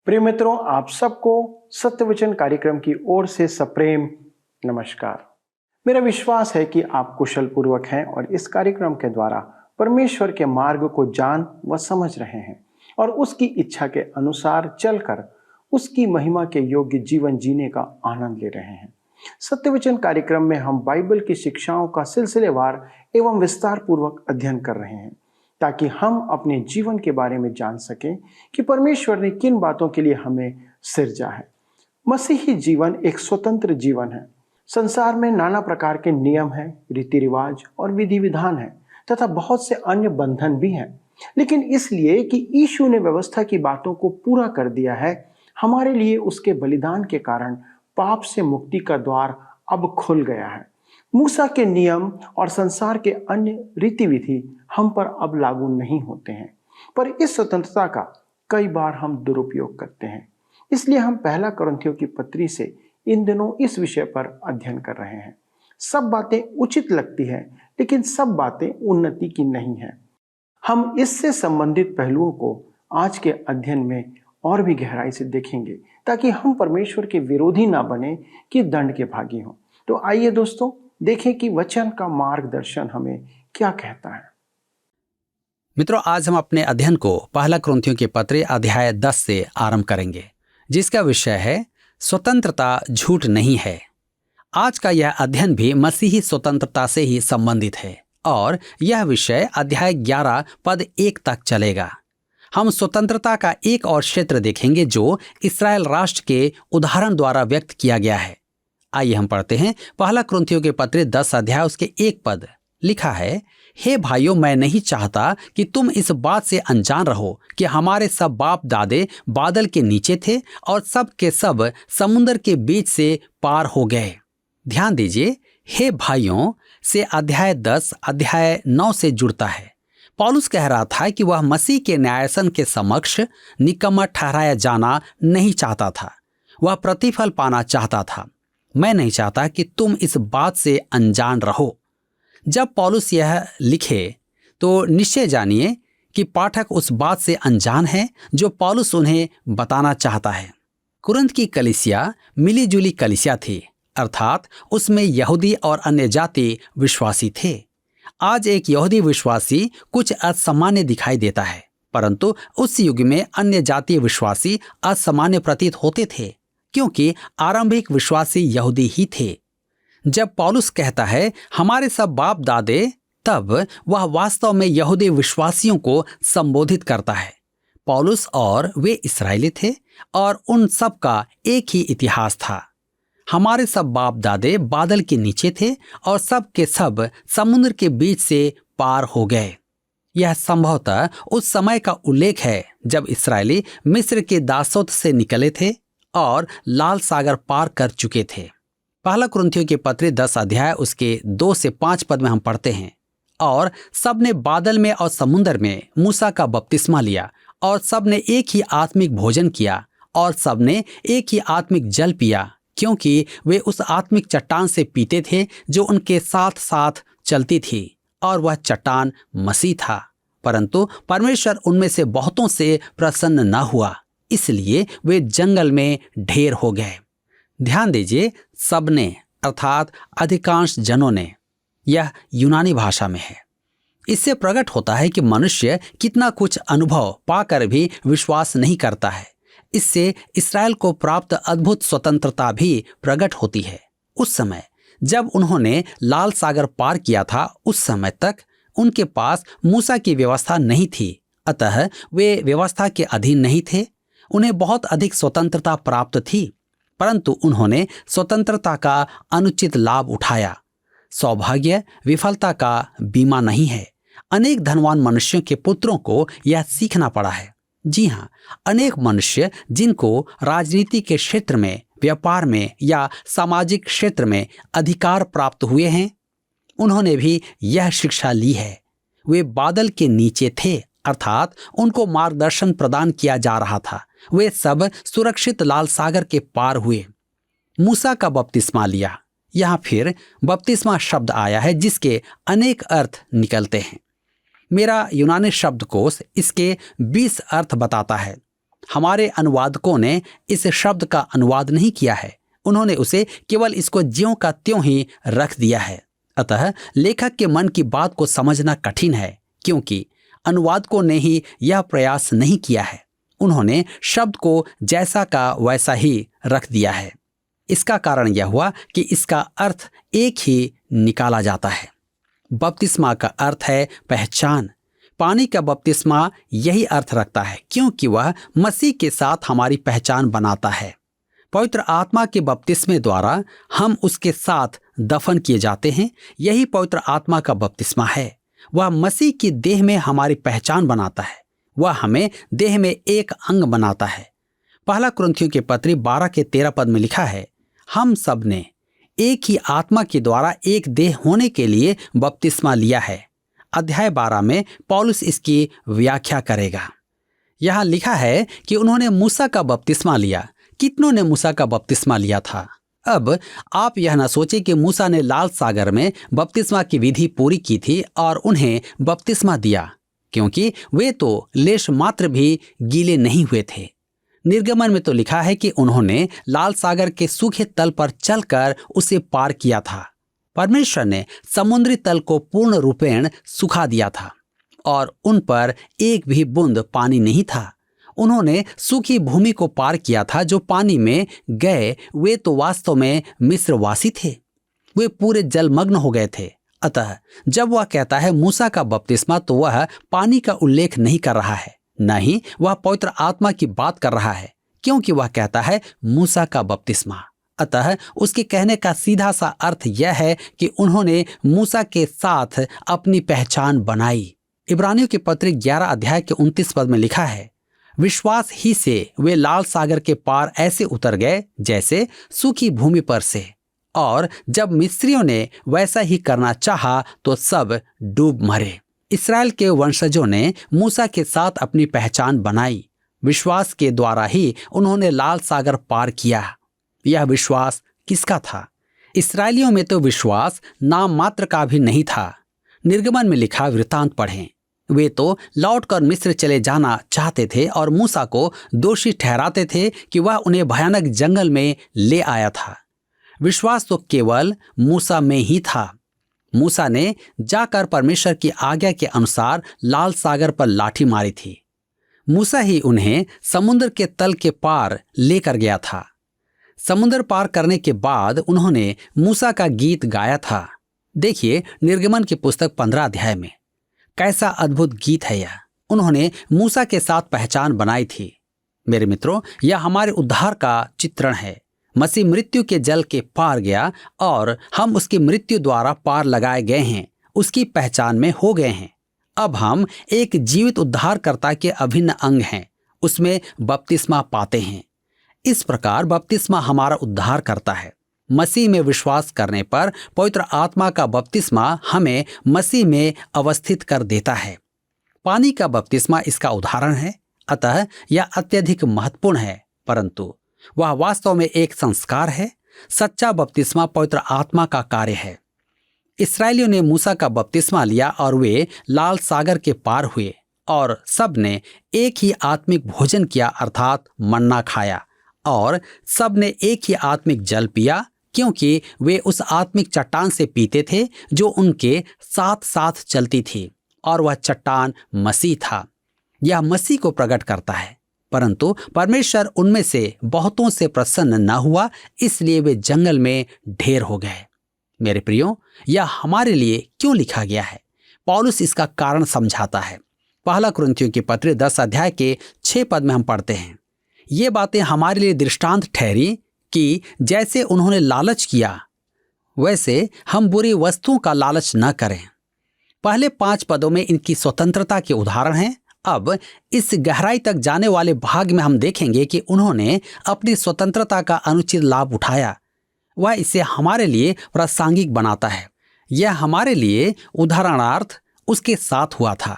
प्रिय मित्रों, आप सबको सत्यवचन कार्यक्रम की ओर से सप्रेम नमस्कार। मेरा विश्वास है कि आप कुशल पूर्वक हैं और इस कार्यक्रम के द्वारा परमेश्वर के मार्ग को जान व समझ रहे हैं और उसकी इच्छा के अनुसार चलकर उसकी महिमा के योग्य जीवन जीने का आनंद ले रहे हैं। सत्यवचन कार्यक्रम में हम बाइबल की शिक्षाओं का सिलसिलेवार एवं विस्तार पूर्वक अध्ययन कर रहे हैं ताकि हम अपने जीवन के बारे में जान सकें कि परमेश्वर ने किन बातों के लिए हमें सिरजा है। मसीही जीवन एक स्वतंत्र जीवन है। संसार में नाना प्रकार के नियम हैं, रीति रिवाज और विधि विधान है तथा बहुत से अन्य बंधन भी हैं। लेकिन इसलिए कि यीशु ने व्यवस्था की बातों को पूरा कर दिया है, हमारे लिए उसके बलिदान के कारण पाप से मुक्ति का द्वार अब खुल गया है। मूसा के नियम और संसार के अन्य रीति विधि हम पर अब लागू नहीं होते हैं, पर इस स्वतंत्रता का कई बार हम दुरुपयोग करते हैं। इसलिए हम पहला कुरिन्थियों की पत्री से इन दिनों इस विषय पर अध्ययन कर रहे हैं। सब बातें उचित लगती है, लेकिन सब बातें उन्नति की नहीं है। हम इससे संबंधित पहलुओं को आज के अध्ययन में और भी गहराई से देखेंगे ताकि हम परमेश्वर के विरोधी ना बने कि दंड के भागी हों। तो आइए दोस्तों, देखें कि वचन का मार्गदर्शन हमें क्या कहता है। मित्रों, आज हम अपने अध्ययन को पहला कुरिन्थियों के पत्र अध्याय 10 से आरंभ करेंगे, जिसका विषय है स्वतंत्रता झूठ नहीं है। आज का यह अध्ययन भी मसीही स्वतंत्रता से ही संबंधित है और यह विषय अध्याय 11 पद 1 तक चलेगा। हम स्वतंत्रता का एक और क्षेत्र देखेंगे जो इस्राएल राष्ट्र के उदाहरण द्वारा व्यक्त किया गया है। आइए हम पढ़ते हैं पहला कुरिन्थियों के पत्र 10 अध्याय उसके 1 पद। लिखा है, हे भाइयों, मैं नहीं चाहता कि तुम इस बात से अनजान रहो कि हमारे सब बाप दादे बादल के नीचे थे और सब के सब समुद्र के बीच से पार हो गए। ध्यान दीजिए, हे भाइयों से अध्याय 10 अध्याय 9 से जुड़ता है। पौलुस कह रहा था कि वह मसीह के न्यायासन के समक्ष निकम्मा ठहराया जाना नहीं चाहता था, वह प्रतिफल पाना चाहता था। मैं नहीं चाहता कि तुम इस बात से अनजान रहो। जब पौलुस यह लिखे तो निश्चय जानिए कि पाठक उस बात से अनजान है जो पौलुस उन्हें बताना चाहता है। कुरिन्थ की कलीसिया मिली जुली कलीसिया थी, अर्थात उसमें यहूदी और अन्य जाति विश्वासी थे। आज एक यहूदी विश्वासी कुछ असामान्य दिखाई देता है, परंतु उस युग में अन्य जातीय विश्वासी असामान्य प्रतीत होते थे, क्योंकि आरंभिक विश्वासी यहूदी ही थे। जब पौलुस कहता है हमारे सब बाप दादे, तब वह वास्तव में यहूदी विश्वासियों को संबोधित करता है। पौलुस और वे इस्राएली थे और उन सब का एक ही इतिहास था। हमारे सब बाप दादे बादल के नीचे थे और सब के सब समुद्र के बीच से पार हो गए। यह संभवतः उस समय का उल्लेख है जब इस्राएली मिस्र के दासत्व से निकले थे और लाल सागर पार कर चुके थे। पहला कुरिन्थियों के पत्र 10 अध्याय उसके 2 से 5 पद में हम पढ़ते हैं, और सब ने बादल में और समुद्र में मूसा का बपतिस्मा लिया और सब ने एक ही आत्मिक भोजन किया और सब ने एक ही आत्मिक जल पिया, क्योंकि वे उस आत्मिक चट्टान से पीते थे जो उनके साथ साथ चलती थी, और वह चट्टान मसीह था। परंतु परमेश्वर उनमें से बहुतों से प्रसन्न न हुआ, इसलिए वे जंगल में ढेर हो गए। ध्यान दीजिए, सबने अर्थात अधिकांश जनों ने, यह यूनानी भाषा में है। इससे प्रकट होता है कि मनुष्य कितना कुछ अनुभव पाकर भी विश्वास नहीं करता है। इससे इस्राएल को प्राप्त अद्भुत स्वतंत्रता भी प्रकट होती है। उस समय जब उन्होंने लाल सागर पार किया था, उस समय तक उनके पास मूसा की व्यवस्था नहीं थी, अतः वे व्यवस्था के अधीन नहीं थे। उन्हें बहुत अधिक स्वतंत्रता प्राप्त थी, परंतु उन्होंने स्वतंत्रता का अनुचित लाभ उठाया। सौभाग्य विफलता का बीमा नहीं है। अनेक धनवान मनुष्यों के पुत्रों को यह सीखना पड़ा है। जी हाँ, अनेक मनुष्य जिनको राजनीति के क्षेत्र में, व्यापार में या सामाजिक क्षेत्र में अधिकार प्राप्त हुए हैं, उन्होंने भी यह शिक्षा ली है। वे बादल के नीचे थे, अर्थात उनको मार्गदर्शन प्रदान किया जा रहा था। वे सब सुरक्षित लाल सागर के पार हुए, मूसा का बपतिस्मा लिया। यहाँ फिर बपतिस्मा शब्द आया है जिसके अनेक अर्थ निकलते हैं। मेरा यूनानी शब्दकोश इसके 20 अर्थ बताता है। हमारे अनुवादकों ने इस शब्द का अनुवाद नहीं किया है, उन्होंने उसे केवल इसको ज्यों का त्यों ही रख दिया है। अतः लेखक के मन की बात को समझना कठिन है, क्योंकि अनुवादकों ने ही यह प्रयास नहीं किया है। उन्होंने शब्द को जैसा का वैसा ही रख दिया है। इसका कारण यह हुआ कि इसका अर्थ एक ही निकाला जाता है। बपतिस्मा का अर्थ है पहचान। पानी का बपतिस्मा यही अर्थ रखता है, क्योंकि वह मसीह के साथ हमारी पहचान बनाता है। पवित्र आत्मा के बपतिस्मे द्वारा हम उसके साथ दफन किए जाते हैं। यही पवित्र आत्मा का बपतिस्मा है। वह मसीह की देह में हमारी पहचान बनाता है। वह हमें देह में एक अंग बनाता है। पहला कुरिन्थियों के पत्री 12 के 13 पद में लिखा है, हम सब ने एक ही आत्मा के द्वारा एक देह होने के लिए बपतिस्मा लिया है। अध्याय 12 में पौलुस इसकी व्याख्या करेगा। यहाँ लिखा है कि उन्होंने मूसा का बपतिस्मा लिया। कितनों ने मूसा का बपतिस्मा लिया था? अब आप यह न सोचें कि मूसा ने लाल सागर में बपतिस्मा की विधि पूरी की थी और उन्हें बपतिस्मा दिया, क्योंकि वे तो लेश मात्र भी गीले नहीं हुए थे। निर्गमन में तो लिखा है कि उन्होंने लाल सागर के सूखे तल पर चलकर उसे पार किया था। परमेश्वर ने समुद्री तल को पूर्ण रूपेण सुखा दिया था और उन पर एक भी बूंद पानी नहीं था। उन्होंने सूखी भूमि को पार किया था। जो पानी में गए वे तो वास्तव में मिस्रवासी थे। वे पूरे जलमग्न हो गए थे। अतः जब वह कहता है मूसा का बपतिस्मा, तो वह पानी का उल्लेख नहीं कर रहा है, न ही वह पवित्र आत्मा की बात कर रहा है, क्योंकि वह कहता है मूसा का बपतिस्मा। अतः उसके कहने का सीधा सा अर्थ यह है कि उन्होंने मूसा के साथ अपनी पहचान बनाई। इब्रानियों के पत्र 11 अध्याय के 29 पद में लिखा है, विश्वास ही से वे लाल सागर के पार ऐसे उतर गए जैसे सूखी भूमि पर से, और जब मिस्रियों ने वैसा ही करना चाहा तो सब डूब मरे। इस्राएल के वंशजों ने मूसा के साथ अपनी पहचान बनाई। विश्वास के द्वारा ही उन्होंने लाल सागर पार किया। यह विश्वास किसका था? इस्राएलियों में तो विश्वास नाम मात्र का भी नहीं था। निर्गमन में लिखा वृत्तांत पढ़ें। वे तो लौटकर मिस्र चले जाना चाहते थे और मूसा को दोषी ठहराते थे कि वह उन्हें भयानक जंगल में ले आया था। विश्वास तो केवल मूसा में ही था। मूसा ने जाकर परमेश्वर की आज्ञा के अनुसार लाल सागर पर लाठी मारी थी। मूसा ही उन्हें समुद्र के तल के पार लेकर गया था। समुद्र पार करने के बाद उन्होंने मूसा का गीत गाया था। देखिए निर्गमन की पुस्तक 15 अध्याय में कैसा अद्भुत गीत है यह। उन्होंने मूसा के साथ पहचान बनाई थी। मेरे मित्रों, यह हमारे उद्धार का चित्रण है। मसीह मृत्यु के जल के पार गया और हम उसकी मृत्यु द्वारा पार लगाए गए हैं, उसकी पहचान में हो गए हैं। अब हम एक जीवित उद्धारकर्ता के अभिन्न अंग हैं, उसमें बपतिस्मा पाते हैं। इस प्रकार बपतिस्मा हमारा उद्धार करता है। मसीह में विश्वास करने पर पवित्र आत्मा का बपतिस्मा हमें मसीह में अवस्थित कर देता है। पानी का बपतिस्मा इसका उदाहरण है। अतः यह अत्यधिक महत्वपूर्ण है, परंतु वह वास्तव में एक संस्कार है। सच्चा बपतिस्मा पवित्र आत्मा का कार्य है। इस्राएलियों ने मूसा का बपतिस्मा लिया और वे लाल सागर के पार हुए और सब ने एक ही आत्मिक भोजन किया, अर्थात मन्ना खाया, और सब ने एक ही आत्मिक जल पिया, क्योंकि वे उस आत्मिक चट्टान से पीते थे जो उनके साथ साथ चलती थी, और वह चट्टान मसीह था। यह मसीह को प्रकट करता है। परंतु परमेश्वर उनमें से बहुतों से प्रसन्न न हुआ, इसलिए वे जंगल में ढेर हो गए। मेरे प्रियो, यह हमारे लिए क्यों लिखा गया है? पौलुस इसका कारण समझाता है। पहला कुरिन्थियों के पत्र 10 अध्याय के 6 पद में हम पढ़ते हैं, ये बातें हमारे लिए दृष्टांत ठहरी कि जैसे उन्होंने लालच किया वैसे हम बुरी वस्तुओं का लालच न करें। पहले 5 पदों में इनकी स्वतंत्रता के उदाहरण हैं। अब इस गहराई तक जाने वाले भाग में हम देखेंगे कि उन्होंने अपनी स्वतंत्रता का अनुचित लाभ उठाया। वह इसे हमारे लिए प्रासंगिक बनाता है। यह हमारे लिए उदाहरणार्थ उसके साथ हुआ था।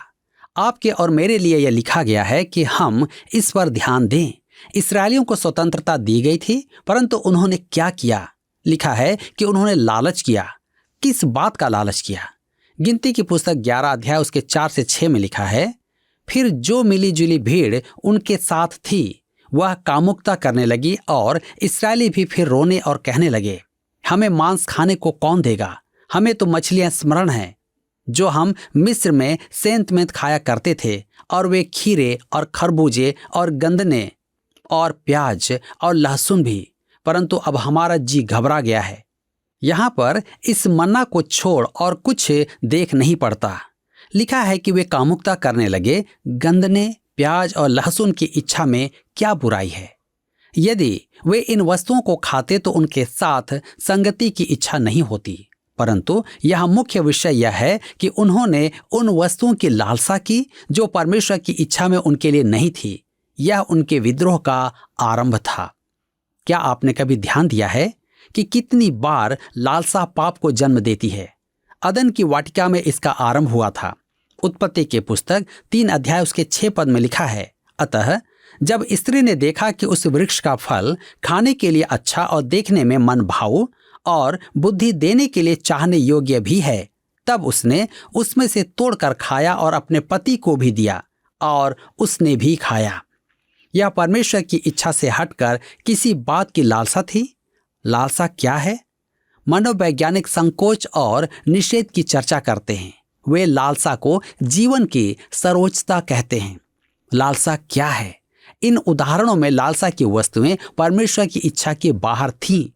आपके और मेरे लिए यह लिखा गया है कि हम इस पर ध्यान दें। इस्राएलियों को स्वतंत्रता दी गई थी, परंतु उन्होंने क्या किया? लिखा है कि उन्होंने लालच किया। किस बात का लालच किया? गिनती की पुस्तक 11 अध्याय उसके 4 से 6 में लिखा है, फिर जो मिलीजुली भीड़ उनके साथ थी वह कामुकता करने लगी और इस्राएली भी फिर रोने और कहने लगे, हमें मांस खाने को कौन देगा? हमें तो मछलियां स्मरण हैं जो हम मिस्र में सेंत में खाया करते थे, और वे खीरे और खरबूजे और गंदने और प्याज और लहसुन भी, परंतु अब हमारा जी घबरा गया है। यहाँ पर इस मन्ना को छोड़ और कुछ देख नहीं पड़ता। लिखा है कि वे कामुकता करने लगे। गंदने, प्याज और लहसुन की इच्छा में क्या बुराई है? यदि वे इन वस्तुओं को खाते तो उनके साथ संगति की इच्छा नहीं होती, परंतु यह मुख्य विषय यह है कि उन्होंने उन वस्तुओं की लालसा की जो परमेश्वर की इच्छा में उनके लिए नहीं थी। यह उनके विद्रोह का आरंभ था। क्या आपने कभी ध्यान दिया है कि कितनी बार लालसा पाप को जन्म देती है? अदन की वाटिका में इसका आरंभ हुआ था। उत्पत्ति के पुस्तक 3 अध्याय उसके 6 पद में लिखा है, अतः जब स्त्री ने देखा कि उस वृक्ष का फल खाने के लिए अच्छा और देखने में मन भाऊ और बुद्धि देने के लिए चाहने योग्य भी है, तब उसने उसमें से तोड़कर खाया और अपने पति को भी दिया, और उसने भी खाया। यह परमेश्वर की इच्छा से हटकर किसी बात की लालसा थी। लालसा क्या है? मनोवैज्ञानिक संकोच और निषेध की चर्चा करते हैं। वे लालसा को जीवन की सर्वोच्चता कहते हैं। लालसा क्या है? इन उदाहरणों में लालसा की वस्तुएं परमेश्वर की इच्छा के बाहर थीं।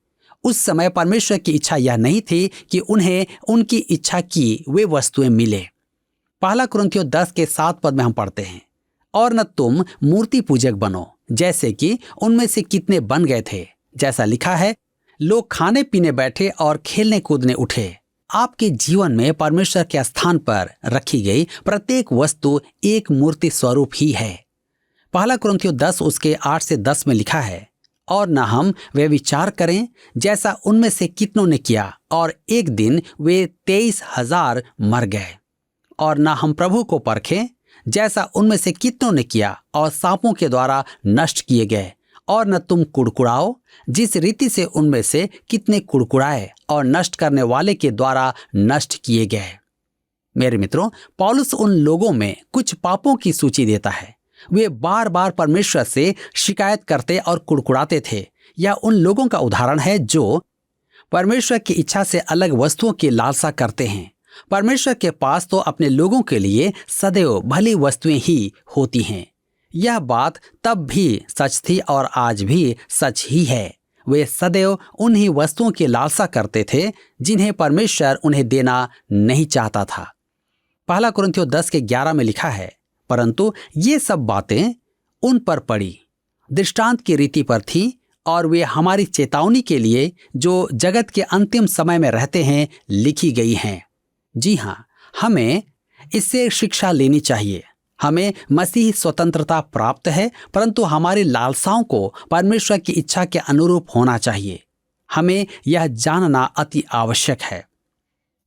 उस समय परमेश्वर की इच्छा यह नहीं थी कि उन्हें उनकी इच्छा की वे वस्तुएं मिले। पहला कुरिन्थियों 10 के 7 पद में हम पढ़ते हैं, और न तुम मूर्ति पूजक बनो जैसे कि उनमें से कितने बन गए थे। जैसा लिखा है, लोग खाने पीने बैठे और खेलने कूदने उठे। आपके जीवन में परमेश्वर के स्थान पर रखी गई प्रत्येक वस्तु एक मूर्ति स्वरूप ही है। पहला कुरिन्थियों 10 उसके 8 से 10 में लिखा है, और न हम वे विचार करें जैसा उनमें से कितनों ने किया, और एक दिन वे 23,000 मर गए। और न हम प्रभु को परखें जैसा उनमें से कितनों ने किया और सांपों के द्वारा नष्ट किए गए। और न तुम कुड़कुड़ाओ जिस रीति से उनमें से कितने कुड़कुड़ाए और नष्ट करने वाले के द्वारा नष्ट किए गए। मेरे मित्रों, पौलुस उन लोगों में कुछ पापों की सूची देता है। वे बार बार परमेश्वर से शिकायत करते और कुड़कुड़ाते थे। यह उन लोगों का उदाहरण है जो परमेश्वर की इच्छा से अलग वस्तुओं की लालसा करते हैं। परमेश्वर के पास तो अपने लोगों के लिए सदैव भली वस्तुएं ही होती हैं। यह बात तब भी सच थी और आज भी सच ही है। वे सदैव उन्हीं वस्तुओं की लालसा करते थे जिन्हें परमेश्वर उन्हें देना नहीं चाहता था। पहला कुरिन्थियों 10 के 11 में लिखा है, परंतु ये सब बातें उन पर पड़ी, दृष्टांत की रीति पर थी, और वे हमारी चेतावनी के लिए जो जगत के अंतिम समय में रहते हैं लिखी गई हैं। जी हाँ, हमें इससे शिक्षा लेनी चाहिए। हमें मसीही स्वतंत्रता प्राप्त है, परंतु हमारी लालसाओं को परमेश्वर की इच्छा के अनुरूप होना चाहिए। हमें यह जानना अति आवश्यक है।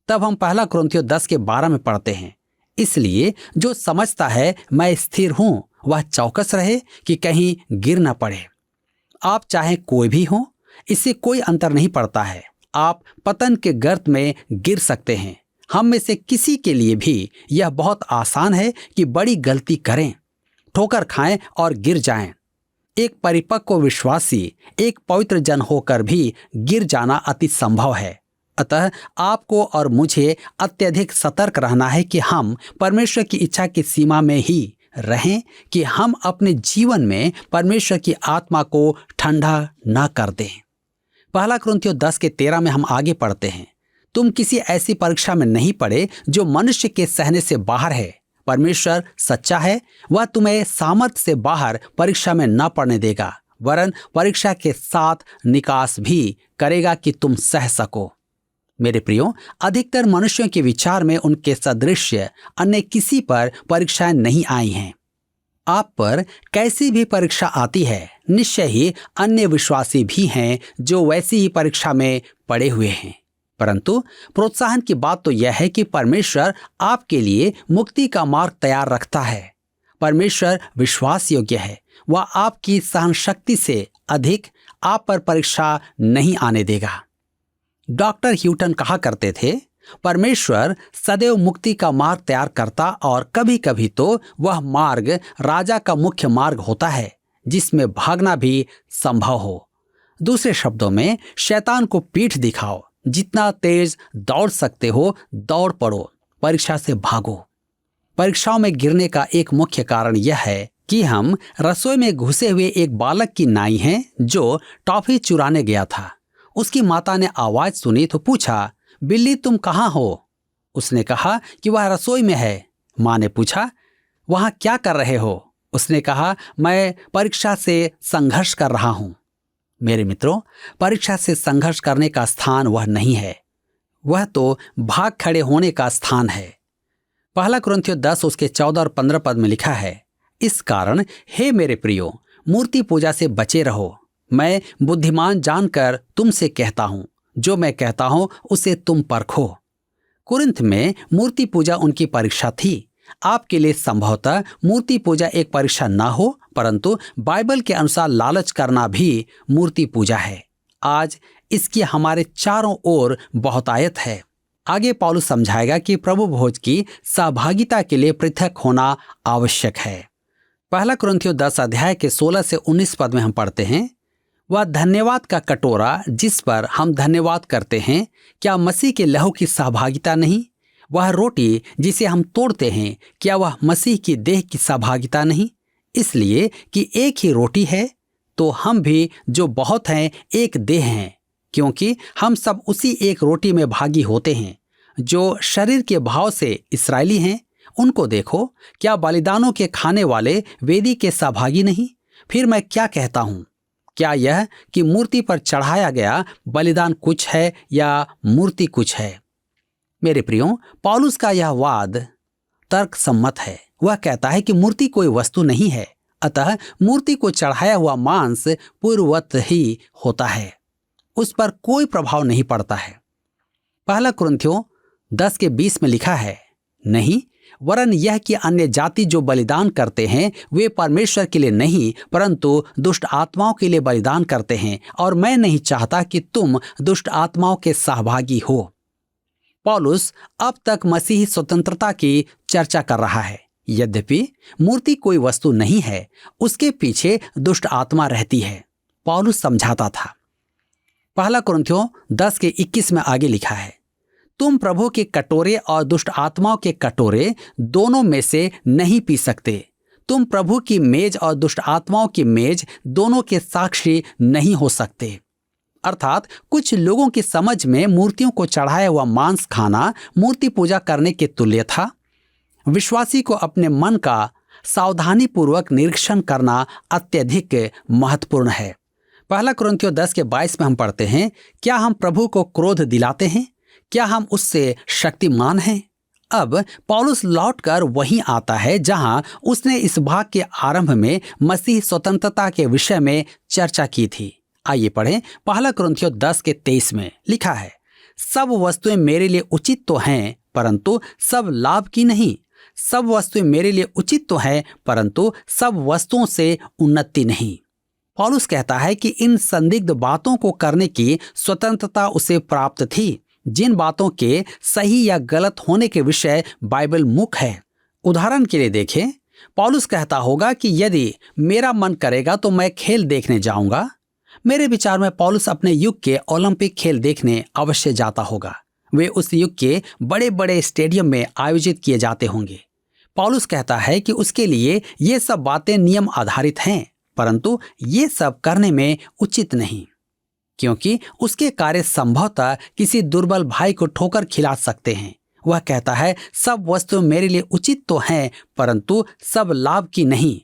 तब हम पहला कुरिन्थियों 10 के 12 में पढ़ते हैं, इसलिए जो समझता है मैं स्थिर हूं वह चौकस रहे कि कहीं गिर न पड़े। आप चाहे कोई भी हो, इससे कोई अंतर नहीं पड़ता है। आप पतन के गर्त में गिर सकते हैं। हम में से किसी के लिए भी यह बहुत आसान है कि बड़ी गलती करें, ठोकर खाएं और गिर जाएं। एक परिपक्व विश्वासी, एक पवित्र जन होकर भी गिर जाना अति संभव है। अतः आपको और मुझे अत्यधिक सतर्क रहना है कि हम परमेश्वर की इच्छा की सीमा में ही रहें, कि हम अपने जीवन में परमेश्वर की आत्मा को ठंडा न कर दें। पहला कुरिन्थियों 10 के 13 में हम आगे पढ़ते हैं, तुम किसी ऐसी परीक्षा में नहीं पड़े जो मनुष्य के सहने से बाहर है। परमेश्वर सच्चा है, वह तुम्हें सामर्थ्य से बाहर परीक्षा में न पड़ने देगा, वरन परीक्षा के साथ निकास भी करेगा कि तुम सह सको। मेरे प्रियो, अधिकतर मनुष्यों के विचार में उनके सदृश अन्य किसी पर परीक्षाएं नहीं आई हैं। आप पर कैसी भी परीक्षा आती है, निश्चय ही अन्य विश्वासी भी हैं जो वैसी ही परीक्षा में पड़े हुए हैं। परंतु प्रोत्साहन की बात तो यह है कि परमेश्वर आपके लिए मुक्ति का मार्ग तैयार रखता है। परमेश्वर विश्वास योग्य है, वह आपकी सहन शक्ति से अधिक आप पर परीक्षा नहीं आने देगा। डॉक्टर ह्यूटन कहा करते थे, परमेश्वर सदैव मुक्ति का मार्ग तैयार करता और कभी कभी तो वह मार्ग राजा का मुख्य मार्ग होता है जिसमें भागना भी संभव हो। दूसरे शब्दों में, शैतान को पीठ दिखाओ, जितना तेज दौड़ सकते हो दौड़ पड़ो, परीक्षा से भागो। परीक्षाओं में गिरने का एक मुख्य कारण यह है कि हम रसोई में घुसे हुए एक बालक की नाई हैं जो टॉफी चुराने गया था। उसकी माता ने आवाज सुनी तो पूछा, बिल्ली तुम कहाँ हो? उसने कहा कि वह रसोई में है। माँ ने पूछा, वहां क्या कर रहे हो? उसने कहा, मैं परीक्षा से संघर्ष कर रहा हूं। मेरे मित्रों, परीक्षा से संघर्ष करने का स्थान वह नहीं है, वह तो भाग खड़े होने का स्थान है। पहला कुरिन्थियों 10 उसके 14 और 15 पद में लिखा है, इस कारण हे मेरे प्रियो, मूर्ति पूजा से बचे रहो। मैं बुद्धिमान जानकर तुमसे कहता हूं, जो मैं कहता हूं उसे तुम परखो। कुरिन्थ में मूर्ति पूजा उनकी परीक्षा थी। आपके लिए संभवतः मूर्ति पूजा एक परीक्षा ना हो, परंतु बाइबल के अनुसार लालच करना भी मूर्ति पूजा है। आज इसकी हमारे चारों ओर बहुतायत है। आगे पौलुस समझाएगा कि प्रभु भोज की सहभागिता के लिए पृथक होना आवश्यक है। पहला कुरिन्थियों 10 अध्याय के 16 से 19 पद में हम पढ़ते हैं, वह धन्यवाद का कटोरा जिस पर हम धन्यवाद करते हैं, क्या मसीह के लहू की सहभागिता नहीं? वह रोटी जिसे हम तोड़ते हैं, क्या वह मसीह की देह की सहभागिता नहीं? इसलिए कि एक ही रोटी है, तो हम भी जो बहुत हैं एक देह हैं, क्योंकि हम सब उसी एक रोटी में भागी होते हैं। जो शरीर के भाव से इस्राएली हैं, उनको देखो, क्या बलिदानों के खाने वाले वेदी के सहभागी नहीं? फिर मैं क्या कहता हूँ? क्या यह कि मूर्ति पर चढ़ाया गया बलिदान कुछ है या मूर्ति कुछ है? मेरे प्रियो, पौलुस का यह वाद तर्क सम्मत है। वह कहता है कि मूर्ति कोई वस्तु नहीं है, अतः मूर्ति को चढ़ाया हुआ मांस पूर्ववत ही होता है, उस पर कोई प्रभाव नहीं पड़ता है। पहला कुरिन्थियों 10 के 20 में लिखा है, नहीं, वरन यह कि अन्य जाति जो बलिदान करते हैं वे परमेश्वर के लिए नहीं परंतु दुष्ट आत्माओं के लिए बलिदान करते हैं, और मैं नहीं चाहता कि तुम दुष्ट आत्माओं के सहभागी हो। पौलुस अब तक मसीही स्वतंत्रता की चर्चा कर रहा है। यद्यपि मूर्ति कोई वस्तु नहीं है, उसके पीछे दुष्ट आत्मा रहती है, पौलुस समझाता था। पहला कुरिन्थियों 10 के 21 में आगे लिखा है, तुम प्रभु के कटोरे और दुष्ट आत्माओं के कटोरे दोनों में से नहीं पी सकते। तुम प्रभु की मेज और दुष्ट आत्माओं की मेज दोनों के साक्षी नहीं हो सकते। अर्थात कुछ लोगों की समझ में मूर्तियों को चढ़ाया हुआ मांस खाना मूर्ति पूजा करने के तुल्य था। विश्वासी को अपने मन का सावधानी पूर्वक निरीक्षण करना अत्यधिक महत्वपूर्ण है। पहला कुरिन्थियों 10 के 22 में हम पढ़ते हैं, क्या हम प्रभु को क्रोध दिलाते हैं? क्या हम उससे शक्तिमान हैं? अब पौलुस लौटकर वहीं आता है जहां उसने इस भाग के आरंभ में मसीह स्वतंत्रता के विषय में चर्चा की थी। आइए पढ़ें। पहला कुरिन्थियों 10 के 23 में लिखा है, सब वस्तुएं मेरे लिए उचित तो हैं परंतु सब लाभ की नहीं। सब वस्तुएं मेरे लिए उचित तो हैं परंतु सब वस्तुओं से उन्नति नहीं। पौलुस कहता है कि इन संदिग्ध बातों को करने की स्वतंत्रता उसे प्राप्त थी, जिन बातों के सही या गलत होने के विषय बाइबल मुख है। उदाहरण के लिए देखें, पौलुस कहता होगा कि यदि मेरा मन करेगा तो मैं खेल देखने जाऊंगा। मेरे विचार में पौलुस अपने युग के ओलंपिक खेल देखने अवश्य जाता होगा। वे उस युग के बड़े बड़े स्टेडियम में आयोजित किए जाते होंगे। पौलुस कहता है कि उसके लिए ये सब बातें नियम आधारित हैं, परंतु ये सब करने में उचित नहीं, क्योंकि उसके कार्य संभवतः किसी दुर्बल भाई को ठोकर खिला सकते हैं। वह कहता है, सब वस्तु मेरे लिए उचित तो हैं परंतु सब लाभ की नहीं।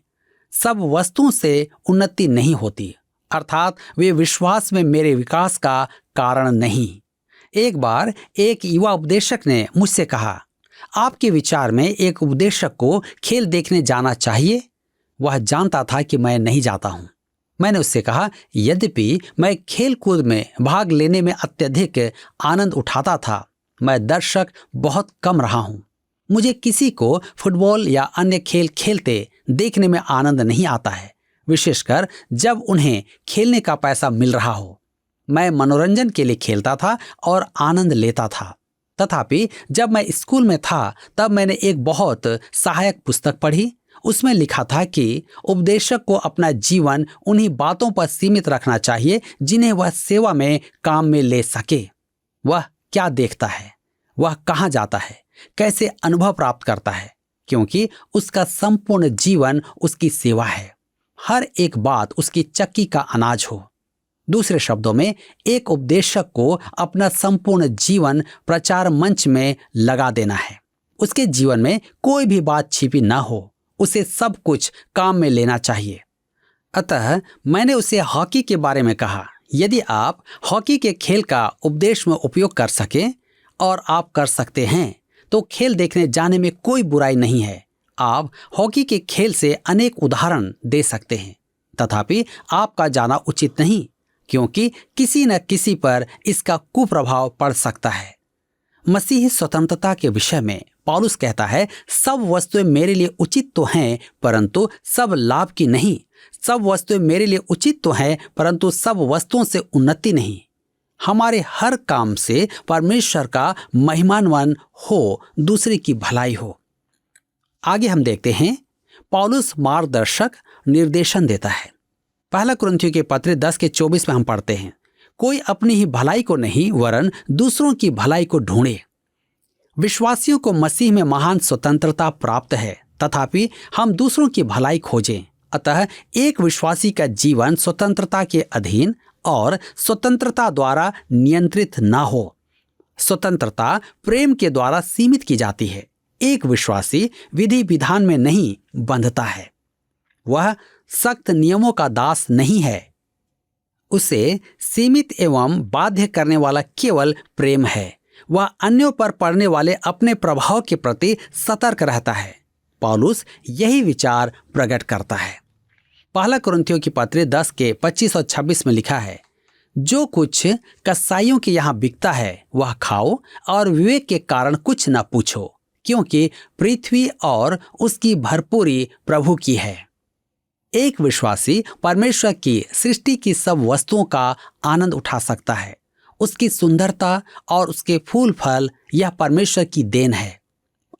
सब वस्तुओं से उन्नति नहीं होती, अर्थात वे विश्वास में मेरे विकास का कारण नहीं। एक बार एक युवा उपदेशक ने मुझसे कहा, आपके विचार में एक उपदेशक को खेल देखने जाना चाहिए? वह जानता था कि मैं नहीं जाता हूं। मैंने उससे कहा, यद्यपि मैं खेल कूद में भाग लेने में अत्यधिक आनंद उठाता था, मैं दर्शक बहुत कम रहा हूं। मुझे किसी को फुटबॉल या अन्य खेल खेलते देखने में आनंद नहीं आता है, विशेषकर जब उन्हें खेलने का पैसा मिल रहा हो। मैं मनोरंजन के लिए खेलता था और आनंद लेता था। तथापि जब मैं स्कूल में था तब मैंने एक बहुत सहायक पुस्तक पढ़ी। उसमें लिखा था कि उपदेशक को अपना जीवन उन्हीं बातों पर सीमित रखना चाहिए जिन्हें वह सेवा में काम में ले सके। वह क्या देखता है, वह कहाँ जाता है, कैसे अनुभव प्राप्त करता है, क्योंकि उसका संपूर्ण जीवन उसकी सेवा है। हर एक बात उसकी चक्की का अनाज हो। दूसरे शब्दों में, एक उपदेशक को अपना संपूर्ण जीवन प्रचार मंच में लगा देना है। उसके जीवन में कोई भी बात छिपी ना हो, उसे सब कुछ काम में लेना चाहिए। अतः मैंने उसे हॉकी के बारे में कहा, यदि आप हॉकी के खेल का उपदेश में उपयोग कर सकें और आप कर सकते हैं तो खेल देखने जाने में कोई बुराई नहीं है। आप हॉकी के खेल से अनेक उदाहरण दे सकते हैं, तथापि आपका जाना उचित नहीं, क्योंकि किसी न किसी पर इसका कुप्रभाव पड़ सकता है। मसीही स्वतंत्रता के विषय में पौलुस कहता है, सब वस्तुएं मेरे लिए उचित तो हैं, परंतु सब लाभ की नहीं। सब वस्तुएं मेरे लिए उचित तो हैं, परंतु सब वस्तुओं से उन्नति नहीं। हमारे हर काम से परमेश्वर का महिमान्वन हो, दूसरे की भलाई हो। आगे हम देखते हैं, पौलुस मार्गदर्शक निर्देशन देता है। पहला कुरिन्थियों के पत्र 10:24 में हम पढ़ते हैं, कोई अपनी ही भलाई को नहीं वरन दूसरों की भलाई को ढूंढे। विश्वासियों को मसीह में महान स्वतंत्रता प्राप्त है, तथापि हम दूसरों की भलाई खोजें। अतः एक विश्वासी का जीवन स्वतंत्रता के अधीन और स्वतंत्रता द्वारा नियंत्रित ना हो। स्वतंत्रता प्रेम के द्वारा सीमित की जाती है। एक विश्वासी विधि विधान में नहीं बंधता है। वह सख्त नियमों का दास नहीं है। उसे सीमित एवं बाध्य करने वाला केवल प्रेम है। वह अन्यों पर पड़ने वाले अपने प्रभाव के प्रति सतर्क रहता है। पौलुस यही विचार प्रकट करता है। पहला कुरिन्थियों की पत्र 10:25 और 26 में लिखा है, जो कुछ कसाईयों के यहाँ बिकता है वह खाओ और विवेक के कारण कुछ न पूछो, क्योंकि पृथ्वी और उसकी भरपूरी प्रभु की है। एक विश्वासी परमेश्वर की सृष्टि की सब वस्तुओं का आनंद उठा सकता है। उसकी सुंदरता और उसके फूल फल यह परमेश्वर की देन है।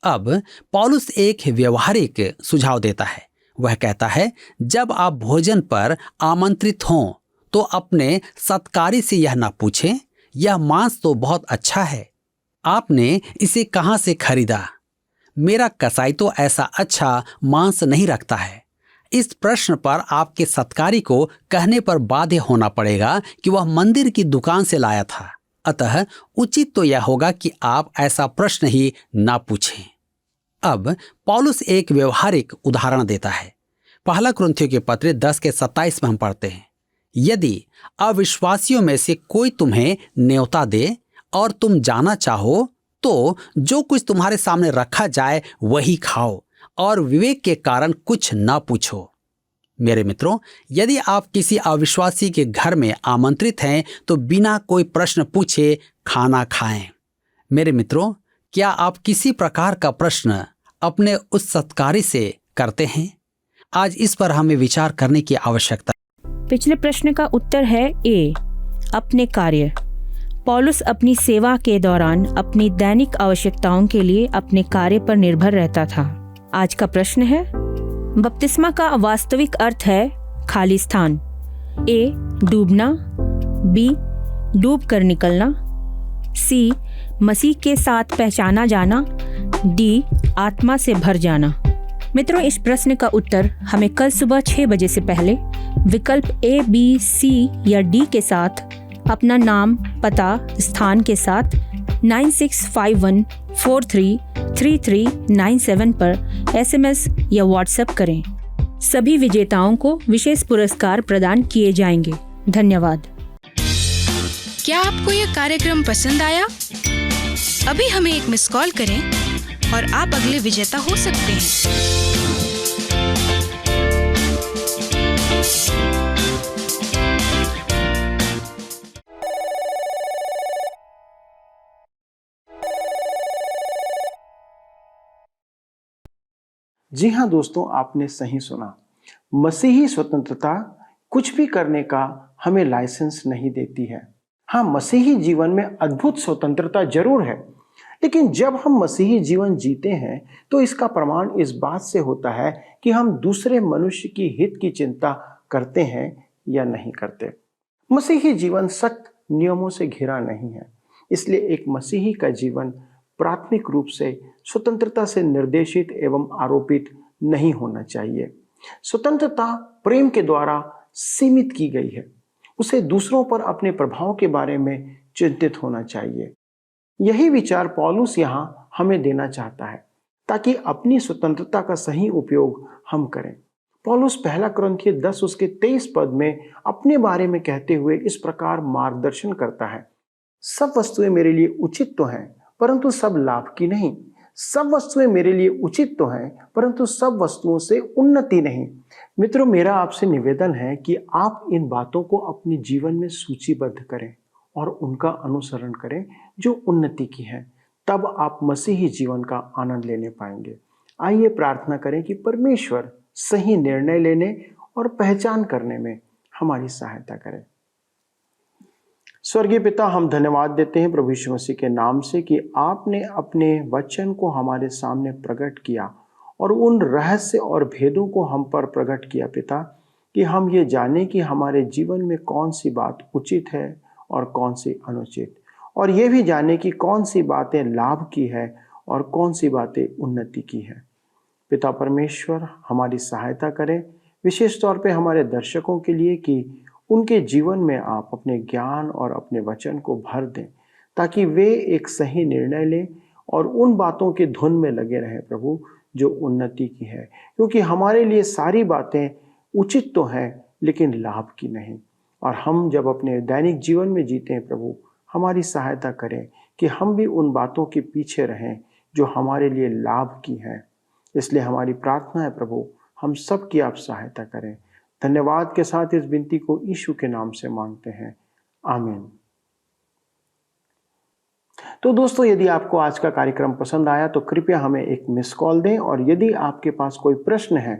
अब पौलुस एक व्यवहारिक सुझाव देता है। वह कहता है, जब आप भोजन पर आमंत्रित हों तो अपने सत्कारी से यह ना पूछें, यह मांस तो बहुत अच्छा है, आपने इसे कहाँ से खरीदा? मेरा कसाई तो ऐसा अच्छा मांस नहीं रखता है। इस प्रश्न पर आपके सत्कारी को कहने पर बाध्य होना पड़ेगा कि वह मंदिर की दुकान से लाया था। अतः उचित तो यह होगा कि आप ऐसा प्रश्न ही ना पूछें। अब पौलुस एक व्यवहारिक उदाहरण देता है। पहला कुरिन्थियों के पत्र 10:27 में हम पढ़ते हैं, यदि अविश्वासियों में से कोई तुम्हें न्योता दे और तुम जाना चाहो तो जो कुछ तुम्हारे सामने रखा जाए वही खाओ और विवेक के कारण कुछ न पूछो। मेरे मित्रों, यदि आप किसी अविश्वासी के घर में आमंत्रित हैं तो बिना कोई प्रश्न पूछे खाना खाएं। मेरे मित्रों, क्या आप किसी प्रकार का प्रश्न अपने उस सत्कारी से करते हैं? आज इस पर हमें विचार करने की आवश्यकता है। पिछले प्रश्न का उत्तर है ए, अपने कार्य। पौलुस अपनी सेवा के दौरान अपनी दैनिक आवश्यकताओं के लिए अपने कार्य पर निर्भर रहता था। आज का प्रश्न है, बपतिस्मा का वास्तविक अर्थ है खाली स्थान। ए, डूबना, बी, डूब कर निकलना, सी, मसीह के साथ पहचाना जाना, डी, आत्मा से भर जाना। मित्रों, इस प्रश्न का उत्तर हमें कल सुबह 6 बजे से पहले विकल्प ए, बी, सी या डी के साथ अपना नाम, पता, स्थान के साथ 9651433397 पर SMS या WhatsApp करें। सभी विजेताओं को विशेष पुरस्कार प्रदान किए जाएंगे। धन्यवाद। क्या आपको यह कार्यक्रम पसंद आया? अभी हमें एक मिस कॉल करें और आप अगले विजेता हो सकते हैं। जी हाँ दोस्तों, आपने सही सुना। मसीही स्वतंत्रता कुछ भी करने का हमें लाइसेंस नहीं देती है। हाँ, मसीही जीवन में अद्भुत स्वतंत्रता जरूर है, लेकिन जब हम मसीही जीवन जीते हैं तो इसका प्रमाण इस बात से होता है कि हम दूसरे मनुष्य की हित की चिंता करते हैं या नहीं करते। मसीही जीवन सख्त नियमों से घिरा नहीं है, इसलिए एक मसीही का जीवन प्राथमिक रूप से स्वतंत्रता से निर्देशित एवं आरोपित नहीं होना चाहिए। स्वतंत्रता प्रेम के द्वारा सीमित की गई है। उसे दूसरों पर अपने प्रभाव के बारे में चिंतित होना चाहिए। यही विचार पौलुस यहाँ हमें देना चाहता है ताकि अपनी स्वतंत्रता का सही उपयोग हम करें। पौलुस पहला कुरिन्थियों 10 उसके 23 पद में अपने बारे में कहते हुए इस प्रकार मार्गदर्शन करता है, सब वस्तुएं मेरे लिए उचित तो हैं परंतु सब लाभ की नहीं। सब वस्तुएं मेरे लिए उचित तो हैं परंतु सब वस्तुओं से उन्नति नहीं। मित्रों, मेरा आपसे निवेदन है कि आप इन बातों को अपने जीवन में सूचीबद्ध करें और उनका अनुसरण करें जो उन्नति की है। तब आप मसीही जीवन का आनंद लेने पाएंगे। आइए प्रार्थना करें कि परमेश्वर सही निर्णय लेने और पहचान करने में हमारी सहायता करें। स्वर्गीय पिता, हम धन्यवाद देते हैं प्रभु यीशु मसीह के नाम से कि आपने अपने वचन को हमारे सामने प्रकट किया और उन रहस्य और भेदों को हम पर प्रकट किया पिता, कि हम ये जाने कि हमारे जीवन में कौन सी बात उचित है और कौन सी अनुचित, और ये भी जाने कि कौन सी बातें लाभ की है और कौन सी बातें उन्नति की है। पिता परमेश्वर, हमारी सहायता करें, विशेष तौर पे हमारे दर्शकों के लिए, कि उनके जीवन में आप अपने ज्ञान और अपने वचन को भर दें ताकि वे एक सही निर्णय लें और उन बातों की धुन में लगे रहें प्रभु जो उन्नति की है, क्योंकि हमारे लिए सारी बातें उचित तो हैं लेकिन लाभ की नहीं। और हम जब अपने दैनिक जीवन में जीते हैं प्रभु, हमारी सहायता करें कि हम भी उन बातों के पीछे रहें जो हमारे लिए लाभ की हैं। इसलिए हमारी प्रार्थना है प्रभु, हम सब की आप सहायता करें। धन्यवाद के साथ इस विनती को यीशु के नाम से मांगते हैं, आमीन। तो दोस्तों, यदि आपको आज का कार्यक्रम पसंद आया तो कृपया हमें एक मिस कॉल दें, और यदि आपके पास कोई प्रश्न है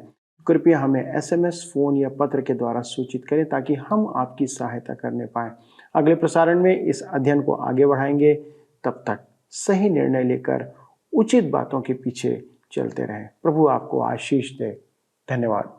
कृपया हमें SMS, फोन या पत्र के द्वारा सूचित करें ताकि हम आपकी सहायता करने पाएं। अगले प्रसारण में इस अध्ययन को आगे बढ़ाएंगे। तब तक सही निर्णय लेकर उचित बातों के पीछे चलते रहें। प्रभु आपको आशीष दे। धन्यवाद।